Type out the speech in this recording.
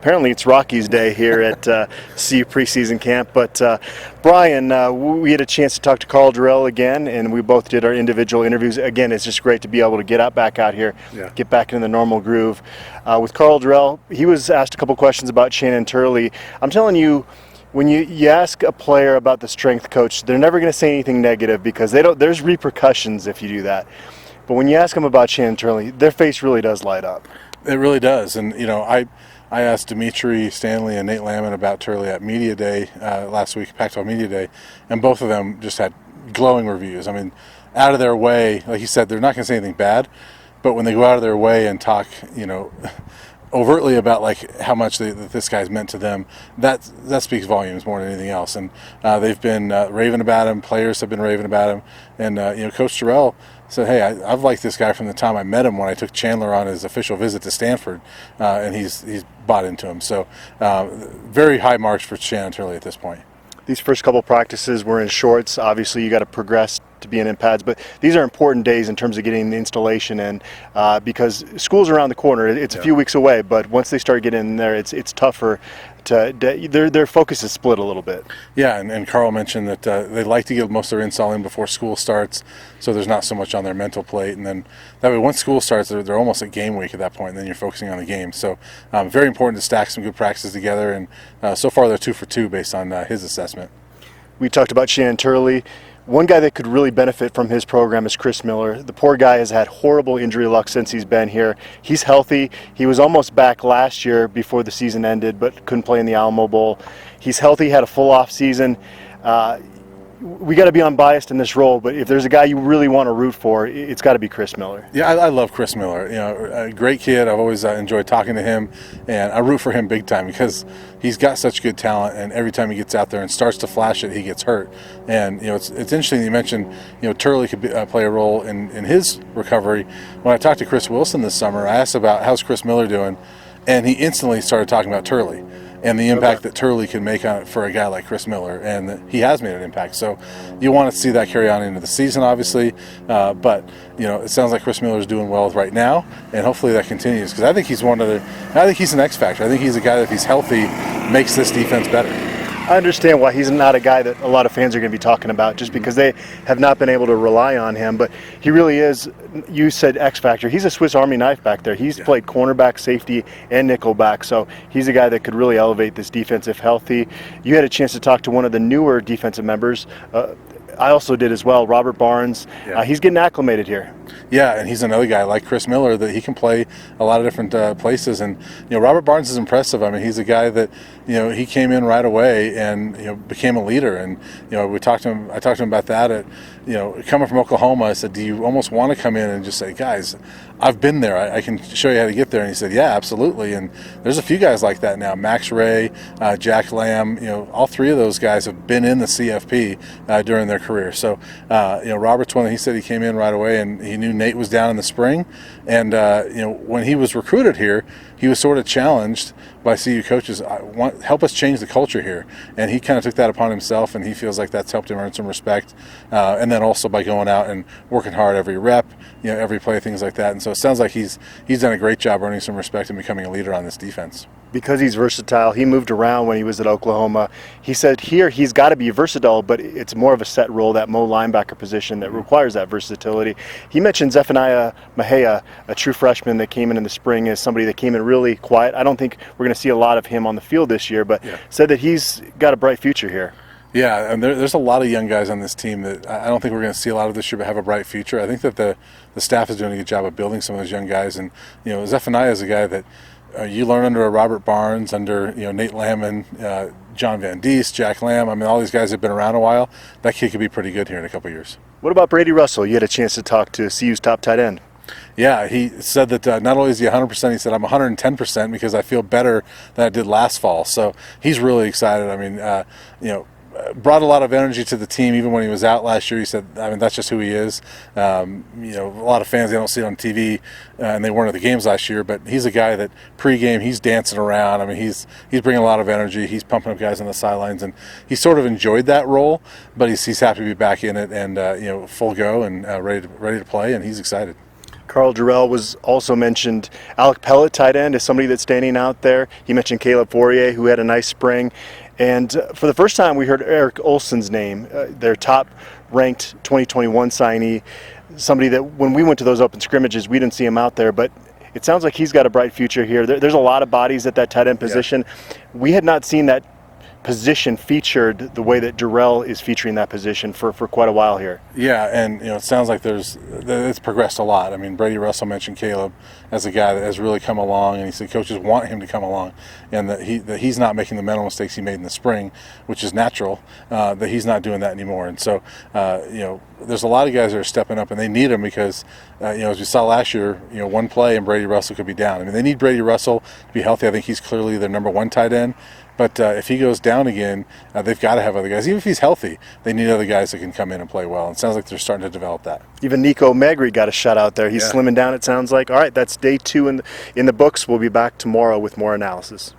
Apparently it's Rocky's day here at CU preseason camp, but Brian, we had a chance to talk to Carl Durrell again, and we both did our individual interviews. Again, it's just great to be able to get back out here, get back into the normal groove. With Carl Durrell, he was asked a couple questions about Shawn Turley. I'm telling you, when you ask a player about the strength coach, they're never going to say anything negative because there's repercussions if you do that. But when you ask them about Shawn Turley, their face really does light up. It really does, and I asked Dimitri Stanley and Nate Lamon about Turley at Media Day last week, Pac-12 Media Day, and both of them just had glowing reviews. I mean, out of their way, like you said, they're not going to say anything bad, but when they go out of their way and talk, overtly about like how much this guy's meant to them, that speaks volumes more than anything else. And they've been raving about him. Players have been raving about him, and Coach Durrell said, "Hey, I've liked this guy from the time I met him when I took Chandler on his official visit to Stanford, and he's bought into him." So very high marks for Shawn Turley at this point. These first couple practices were in shorts. Obviously, you got to progress to be in pads, but these are important days in terms of getting the installation in because school's around the corner. It's a few weeks away, but once they start getting in there, it's tougher. Their focus is split a little bit. Yeah, and Carl mentioned that they like to get most of their install in before school starts, so there's not so much on their mental plate. And then that way, once school starts, they're almost at game week at that point, and then you're focusing on the game. So very important to stack some good practices together, and so far they're 2 for 2 based on his assessment. We talked about Shawn Turley. One guy that could really benefit from his program is Chris Miller. The poor guy has had horrible injury luck since he's been here. He's healthy. He was almost back last year before the season ended, but couldn't play in the Alamo Bowl. He's healthy, had a full off season. We got to be unbiased in this role, but if there's a guy you really want to root for, it's got to be Chris Miller. Yeah, I love Chris Miller. A great kid. I've always enjoyed talking to him, and I root for him big time because he's got such good talent, and every time he gets out there and starts to flash it, he gets hurt. And it's interesting you mentioned Turley could play a role in his recovery. When I talked to Chris Wilson this summer, I asked about how's Chris Miller doing, and he instantly started talking about Turley and the impact that Turley can make on it for a guy like Chris Miller, and he has made an impact. So you want to see that carry on into the season, obviously, but it sounds like Chris Miller is doing well right now, and hopefully that continues because I think he's I think he's an X factor. I think he's a guy that, if he's healthy, makes this defense better. I understand why he's not a guy that a lot of fans are going to be talking about just because they have not been able to rely on him, but he really is. You said X factor. He's a Swiss Army knife back there. He's played cornerback, safety, and nickelback, so he's a guy that could really elevate this defense if healthy. You had a chance to talk to one of the newer defensive members. I also did as well, Robert Barnes. He's getting acclimated here. Yeah, and he's another guy like Chris Miller that he can play a lot of different places. And Robert Barnes is impressive. I mean, he's a guy that he came in right away and became a leader. And I talked to him about that. Coming from Oklahoma, I said, "Do you almost want to come in and just say, guys, I've been there. I can show you how to get there." And he said, "Yeah, absolutely." And there's a few guys like that now. Max Ray, Jack Lamb. All three of those guys have been in the CFP during their career. So Robert's one that he said he came in right away, and he knew Nate was down in the spring. And when he was recruited here, he was sort of challenged by CU coaches, help us change the culture here. And he kind of took that upon himself, and he feels like that's helped him earn some respect. And then also by going out and working hard every rep, every play, things like that. And so it sounds like he's done a great job earning some respect and becoming a leader on this defense. Because he's versatile, he moved around when he was at Oklahoma. He said here he's got to be versatile, but it's more of a set role, that Mo linebacker position that requires that versatility. He mentioned Zephaniah Mahea, a true freshman that came in the spring, as somebody that came in really quiet. I don't think we're going to see a lot of him on the field this year, but said that he's got a bright future here. Yeah, and there's a lot of young guys on this team that I don't think we're going to see a lot of this year, but have a bright future. I think that the staff is doing a good job of building some of those young guys, and Zephaniah is a guy that you learn under a Robert Barnes, under Nate Lamon, John Van Diest, Jack Lamb. I mean, all these guys have been around a while. That kid could be pretty good here in a couple of years. What about Brady Russell? You had a chance to talk to CU's top tight end. Yeah, he said that not only is he 100%, he said, "I'm 110% because I feel better than I did last fall." So he's really excited. I mean, brought a lot of energy to the team even when he was out last year. He said, I mean, that's just who he is. A lot of fans, they don't see it on TV, and they weren't at the games last year, but he's a guy that pregame, he's dancing around. I mean, he's bringing a lot of energy. He's pumping up guys on the sidelines, and he sort of enjoyed that role, but he's happy to be back in it and full go and ready to play, and he's excited. Carl Durrell was also mentioned. Alec Pellet, tight end, is somebody that's standing out there. He mentioned Caleb Fourier, who had a nice spring. And for the first time, we heard Eric Olson's name, their top-ranked 2021 signee, somebody that when we went to those open scrimmages, we didn't see him out there, but it sounds like he's got a bright future here. There's a lot of bodies at that tight end position. Yeah. We had not seen that position featured the way that Durrell is featuring that position for quite a while here. Yeah, and it sounds like it's progressed a lot. I mean, Brady Russell mentioned Caleb as a guy that has really come along, and he said coaches want him to come along, and that he's not making the mental mistakes he made in the spring, which is natural. That he's not doing that anymore, and so there's a lot of guys that are stepping up, and they need him because as we saw last year, one play and Brady Russell could be down. I mean, they need Brady Russell to be healthy. I think he's clearly their number one tight end. But if he goes down again, they've got to have other guys. Even if he's healthy, they need other guys that can come in and play well. And it sounds like they're starting to develop that. Even Nico Megri got a shot out there. He's slimming down, it sounds like. All right, that's day 2 in the books. We'll be back tomorrow with more analysis.